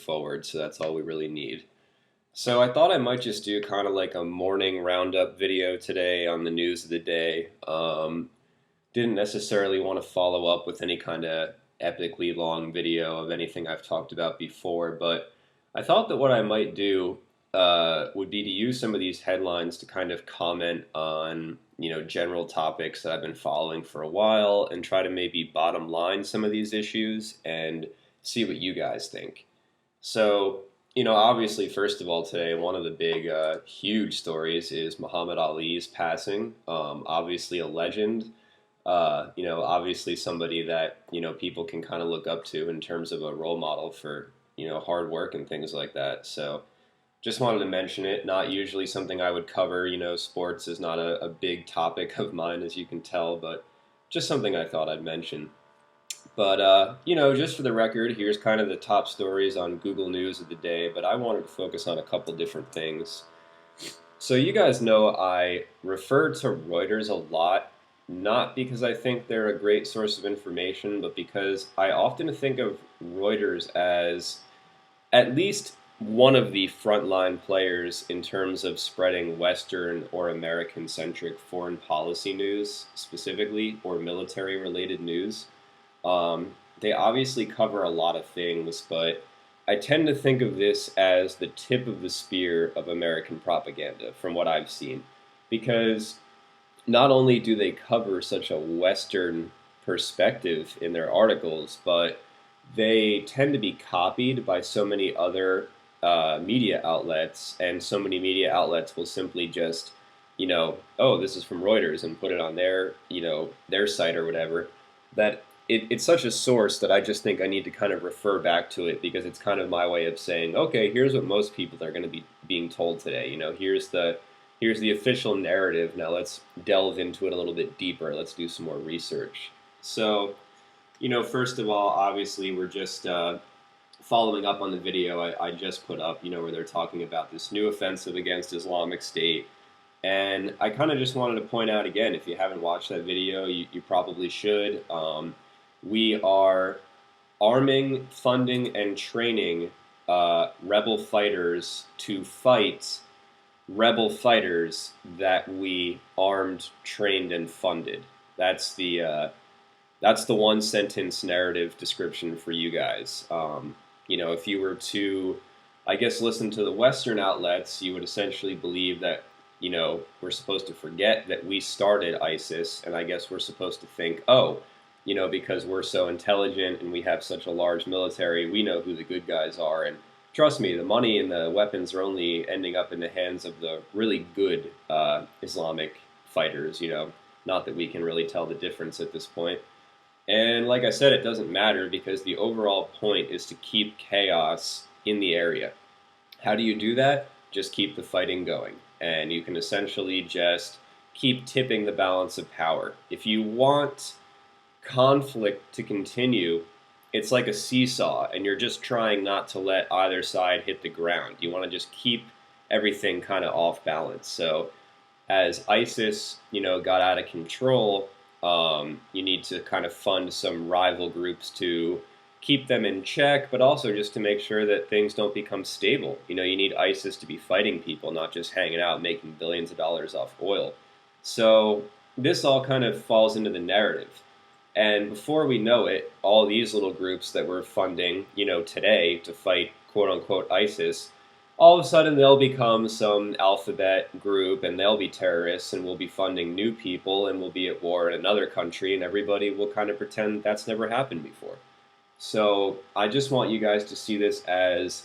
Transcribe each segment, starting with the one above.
forward, so that's all we really need. So I thought I might just do kind of like a morning roundup video today on the news of the day. Didn't necessarily want to follow up with any kind of epically long video of anything I've talked about before, but I thought that what I might do would be to use some of these headlines to kind of comment on, general topics that I've been following for a while and try to maybe bottom line some of these issues and see what you guys think. So, obviously, first of all, today, one of the big, huge stories is Muhammad Ali's passing. Obviously, a legend. Obviously, somebody that, people can kind of look up to in terms of a role model for, hard work and things like that. So, just wanted to mention it. Not usually something I would cover. Sports is not a big topic of mine, as you can tell, but just something I thought I'd mention. But, just for the record, here's kind of the top stories on Google News of the day, but I wanted to focus on a couple different things. So, you guys know I refer to Reuters a lot, not because I think they're a great source of information, but because I often think of Reuters as at least one of the frontline players in terms of spreading Western or American centric foreign policy news, specifically, or military related news. They obviously cover a lot of things, but I tend to think of this as the tip of the spear of American propaganda from what I've seen. Because not only do they cover such a Western perspective in their articles, but they tend to be copied by so many other media outlets, and so many media outlets will simply just, oh, this is from Reuters and put it on their site or whatever. That it's such a source that I just think I need to kind of refer back to it because it's kind of my way of saying, okay, here's what most people are going to be being told today. Here's the official narrative. Now let's delve into it a little bit deeper. Let's do some more research. So, first of all, obviously we're just following up on the video I just put up, where they're talking about this new offensive against Islamic State. And I kind of just wanted to point out again, if you haven't watched that video, you probably should. We are arming, funding, and training rebel fighters to fight rebel fighters that we armed, trained, and funded. That's the one sentence narrative description for you guys. If you were to, I guess, listen to the Western outlets, you would essentially believe that, we're supposed to forget that we started ISIS, and I guess we're supposed to think, oh, because we're so intelligent and we have such a large military, we know who the good guys are. And trust me, the money and the weapons are only ending up in the hands of the really good Islamic fighters, not that we can really tell the difference at this point. And like I said, it doesn't matter because the overall point is to keep chaos in the area. How do you do that? Just keep the fighting going. And you can essentially just keep tipping the balance of power. If you want conflict to continue, it's like a seesaw, and you're just trying not to let either side hit the ground. You want to just keep everything kind of off balance. So as ISIS, got out of control, you need to kind of fund some rival groups to keep them in check, but also just to make sure that things don't become stable. You need ISIS to be fighting people, not just hanging out making billions of dollars off oil. So this all kind of falls into the narrative. And before we know it, all these little groups that we're funding, today to fight quote-unquote ISIS, all of a sudden they'll become some alphabet group and they'll be terrorists and we'll be funding new people and we'll be at war in another country and everybody will kind of pretend that's never happened before. So I just want you guys to see this as,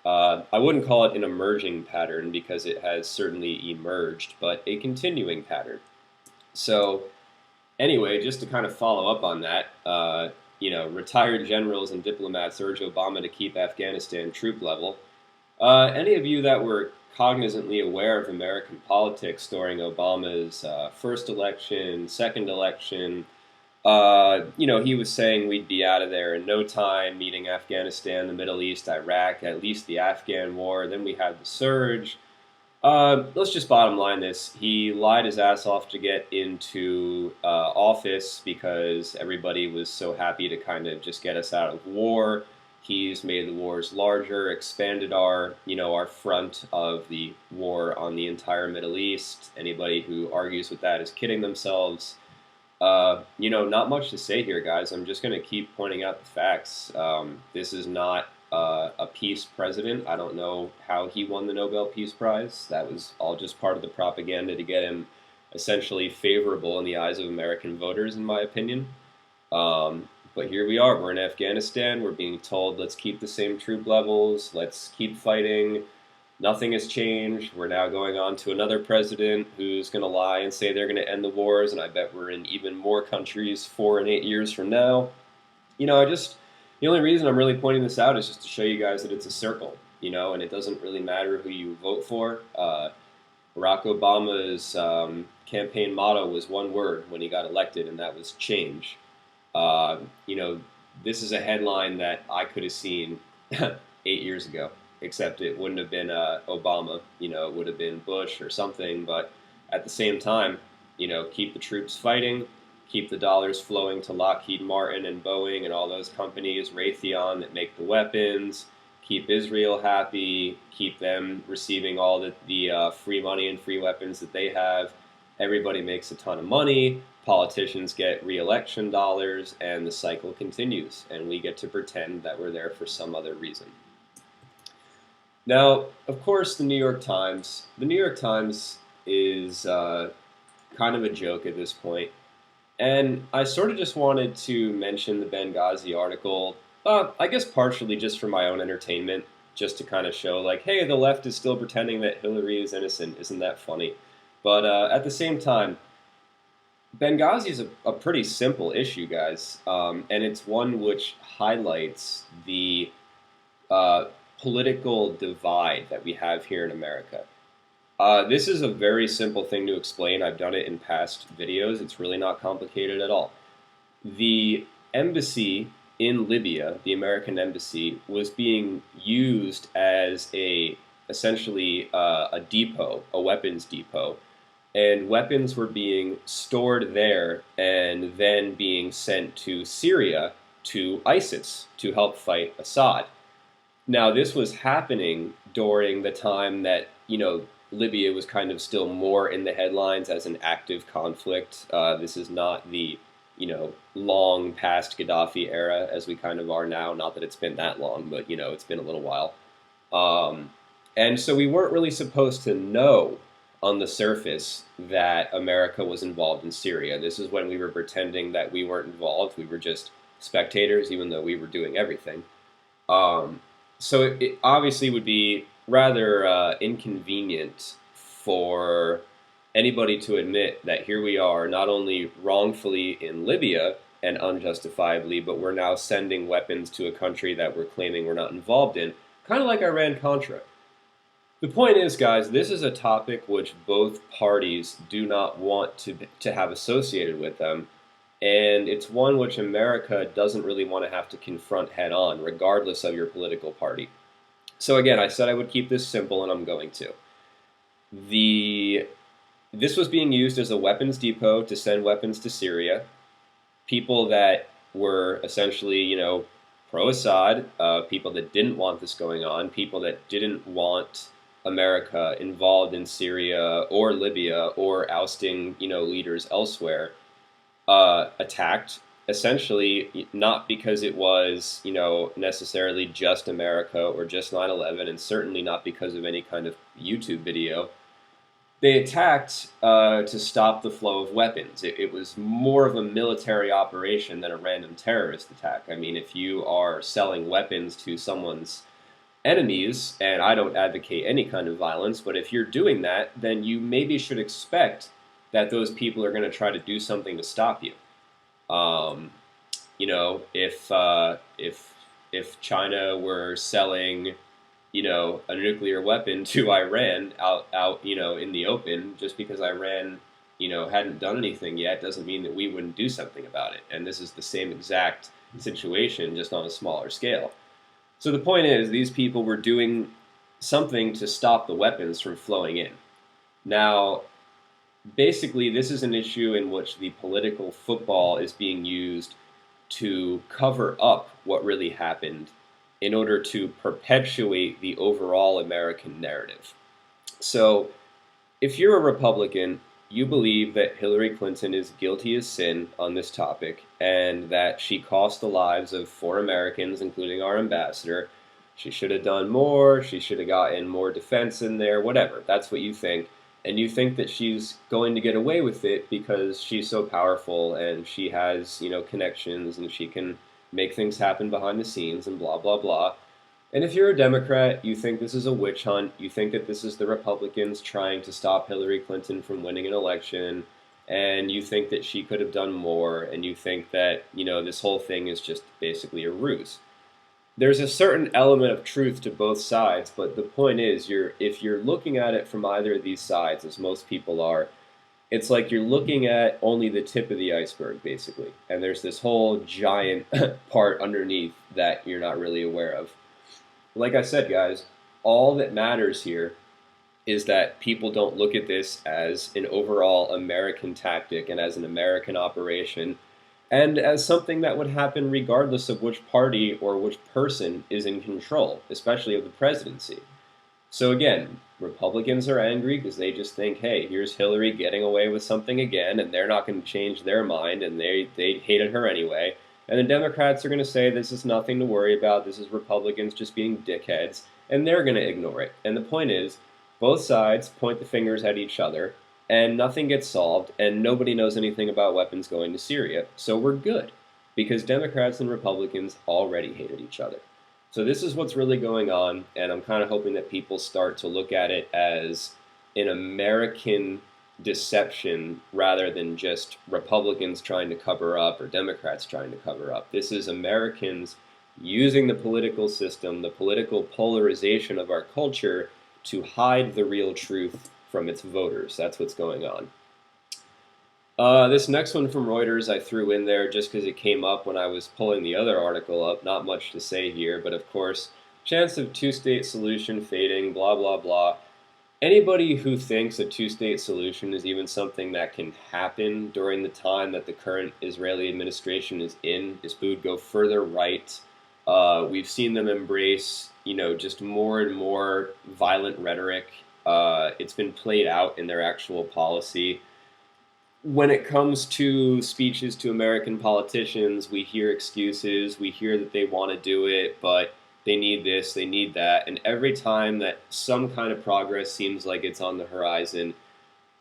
I wouldn't call it an emerging pattern because it has certainly emerged, but a continuing pattern. So anyway, just to kind of follow up on that, retired generals and diplomats urge Obama to keep Afghanistan troop level. Any of you that were cognizantly aware of American politics during Obama's first election, second election, he was saying we'd be out of there in no time, meeting Afghanistan, the Middle East, Iraq, at least the Afghan war. Then we had the surge. Let's just bottom line this. He lied his ass off to get into office because everybody was so happy to kind of just get us out of war. He's made the wars larger, expanded our front of the war on the entire Middle East. Anybody who argues with that is kidding themselves. Not much to say here, guys. I'm just going to keep pointing out the facts. This is not a peace president. I don't know how he won the Nobel Peace Prize. That was all just part of the propaganda to get him essentially favorable in the eyes of American voters, in my opinion. But here we are. We're in Afghanistan. We're being told, let's keep the same troop levels. Let's keep fighting. Nothing has changed. We're now going on to another president who's going to lie and say they're going to end the wars, and I bet we're in even more countries 4 and 8 years from now. The only reason I'm really pointing this out is just to show you guys that it's a circle, and it doesn't really matter who you vote for. Barack Obama's campaign motto was one word when he got elected, and that was change. This is a headline that I could have seen 8 years ago, except it wouldn't have been Obama. It would have been Bush or something. But at the same time, keep the troops fighting, keep the dollars flowing to Lockheed Martin and Boeing and all those companies, Raytheon that make the weapons, keep Israel happy, keep them receiving all the free money and free weapons that they have. Everybody makes a ton of money. Politicians get re-election dollars, and the cycle continues, and we get to pretend that we're there for some other reason. Now, of course, the New York Times is kind of a joke at this point, and I sort of just wanted to mention the Benghazi article, I guess partially just for my own entertainment, just to kind of show, like, hey, the left is still pretending that Hillary is innocent. Isn't that funny? But at the same time, Benghazi is a pretty simple issue, guys, and it's one which highlights the political divide that we have here in America. This is a very simple thing to explain. I've done it in past videos. It's really not complicated at all. The embassy in Libya, the American embassy, was being used as essentially a depot, a weapons depot. And weapons were being stored there and then being sent to Syria, to ISIS, to help fight Assad. Now, this was happening during the time that, Libya was kind of still more in the headlines as an active conflict. This is not the, long past Gaddafi era as we kind of are now. Not that it's been that long, but, it's been a little while. And so we weren't really supposed to know on the surface that America was involved in Syria. This is when we were pretending that we weren't involved. We were just spectators, even though we were doing everything. So it obviously would be rather inconvenient for anybody to admit that here we are, not only wrongfully in Libya and unjustifiably, but we're now sending weapons to a country that we're claiming we're not involved in, kind of like Iran-Contra. The point is, guys, this is a topic which both parties do not want to have associated with them, and it's one which America doesn't really want to have to confront head-on, regardless of your political party. So again, I said I would keep this simple, and I'm going to. This was being used as a weapons depot to send weapons to Syria. People that were essentially, pro-Assad, people that didn't want this going on, people that didn't want America involved in Syria or Libya or ousting, leaders elsewhere, attacked, essentially not because it was, necessarily just America or just 9/11, and certainly not because of any kind of YouTube video. They attacked to stop the flow of weapons. It was more of a military operation than a random terrorist attack. I mean, if you are selling weapons to someone's enemies, and I don't advocate any kind of violence, but if you're doing that, then you maybe should expect that those people are going to try to do something to stop you. If China were selling, a nuclear weapon to Iran out in the open, just because Iran, hadn't done anything yet, doesn't mean that we wouldn't do something about it. And this is the same exact situation, just on a smaller scale. So the point is, these people were doing something to stop the weapons from flowing in. Now, basically, this is an issue in which the political football is being used to cover up what really happened in order to perpetuate the overall American narrative. So, if you're a Republican, you believe that Hillary Clinton is guilty as sin on this topic and that she cost the lives of 4 Americans, including our ambassador. She should have done more, she should have gotten more defense in there, whatever. That's what you think. And you think that she's going to get away with it because she's so powerful and she has, connections and she can make things happen behind the scenes and blah, blah, blah. And if you're a Democrat, you think this is a witch hunt. You think that this is the Republicans trying to stop Hillary Clinton from winning an election. And you think that she could have done more. And you think that, this whole thing is just basically a ruse. There's a certain element of truth to both sides. But the point is, if you're looking at it from either of these sides, as most people are, it's like you're looking at only the tip of the iceberg, basically. And there's this whole giant part underneath that you're not really aware of. Like I said, guys, all that matters here is that people don't look at this as an overall American tactic and as an American operation and as something that would happen regardless of which party or which person is in control, especially of the presidency. So again, Republicans are angry because they just think, hey, here's Hillary getting away with something again, and they're not going to change their mind, and they hated her anyway. And the Democrats are going to say this is nothing to worry about, this is Republicans just being dickheads, and they're going to ignore it. And the point is, both sides point the fingers at each other, and nothing gets solved, and nobody knows anything about weapons going to Syria. So we're good, because Democrats and Republicans already hated each other. So this is what's really going on, and I'm kind of hoping that people start to look at it as an American deception rather than just Republicans trying to cover up or Democrats trying to cover up. This is Americans using the political system, the political polarization of our culture to hide the real truth from its voters. That's what's going on. This next one from Reuters I threw in there just because it came up when I was pulling the other article up. Not much to say here, but of course, chance of two-state solution fading, blah, blah, blah. Anybody who thinks a two-state solution is even something that can happen during the time that the current Israeli administration is in is food go further right. We've seen them embrace, just more and more violent rhetoric. It's been played out in their actual policy. When it comes to speeches to American politicians, we hear excuses. We hear that they want to do it, but they need this, they need that. And every time that some kind of progress seems like it's on the horizon,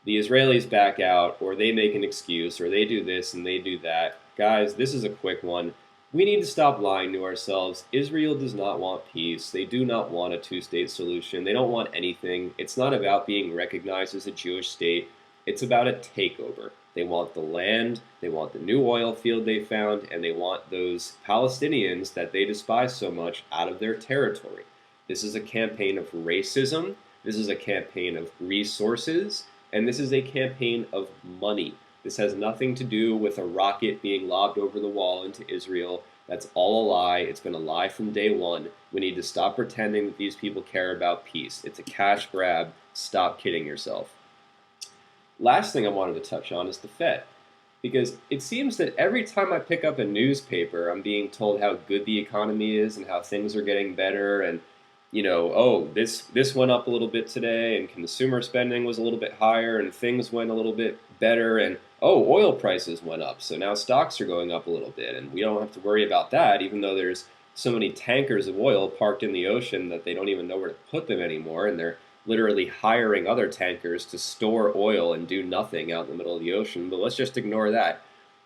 the Israelis back out, or they make an excuse, or they do this and they do that. Guys, this is a quick one. We need to stop lying to ourselves. Israel does not want peace. They do not want a two-state solution. They don't want anything. It's not about being recognized as a Jewish state. It's about a takeover. They want the land, they want the new oil field they found, and they want those Palestinians that they despise so much out of their territory. This is a campaign of racism, this is a campaign of resources, and this is a campaign of money. This has nothing to do with a rocket being lobbed over the wall into Israel. That's all a lie. It's been a lie from day one. We need to stop pretending that these people care about peace. It's a cash grab. Stop kidding yourself. Last thing I wanted to touch on is the Fed, because it seems that every time I pick up a newspaper, I'm being told how good the economy is and how things are getting better, and this went up a little bit today, and consumer spending was a little bit higher, and things went a little bit better, and oil prices went up, so now stocks are going up a little bit, and we don't have to worry about that, even though there's so many tankers of oil parked in the ocean that they don't even know where to put them anymore, and they're literally hiring other tankers to store oil and do nothing out in the middle of the ocean, but let's just ignore that.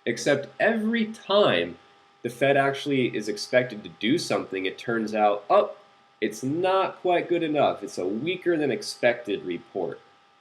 Except every time the Fed actually is expected to do something, it turns out, it's not quite good enough. It's a weaker than expected report.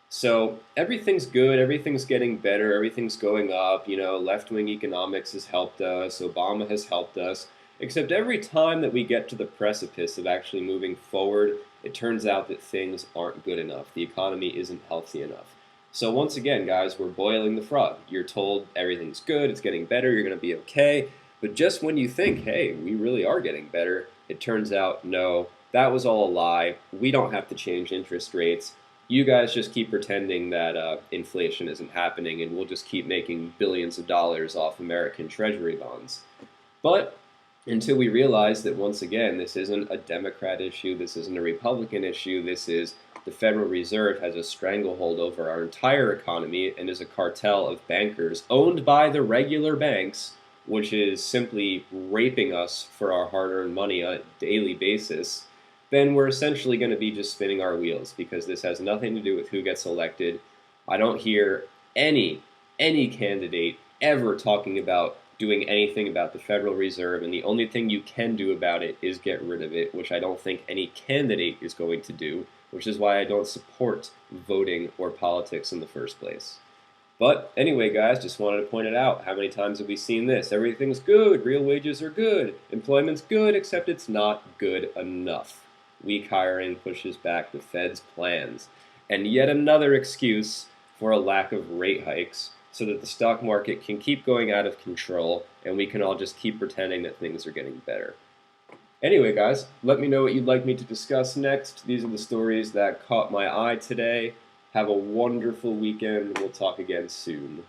So everything's good, everything's getting better, everything's going up, left-wing economics has helped us, Obama has helped us, except every time that we get to the precipice of actually moving forward, it turns out that things aren't good enough. The economy isn't healthy enough. So once again, guys, we're boiling the frog. You're told everything's good, it's getting better, you're going to be okay. But just when you think, hey, we really are getting better, it turns out, no, that was all a lie. We don't have to change interest rates. You guys just keep pretending that inflation isn't happening, and we'll just keep making billions of dollars off American Treasury bonds. But until we realize that once again, this isn't a Democrat issue, this isn't a Republican issue, this is the Federal Reserve has a stranglehold over our entire economy and is a cartel of bankers owned by the regular banks, which is simply raping us for our hard earned money on a daily basis. Then we're essentially going to be just spinning our wheels because this has nothing to do with who gets elected. I don't hear any candidate ever talking about doing anything about the Federal Reserve, and the only thing you can do about it is get rid of it, which I don't think any candidate is going to do, which is why I don't support voting or politics in the first place. But anyway, guys, just wanted to point it out. How many times have we seen this? Everything's good, real wages are good, employment's good, except it's not good enough. Weak hiring pushes back the Fed's plans. And yet another excuse for a lack of rate hikes so that the stock market can keep going out of control and we can all just keep pretending that things are getting better. Anyway, guys, let me know what you'd like me to discuss next. These are the stories that caught my eye today. Have a wonderful weekend. We'll talk again soon.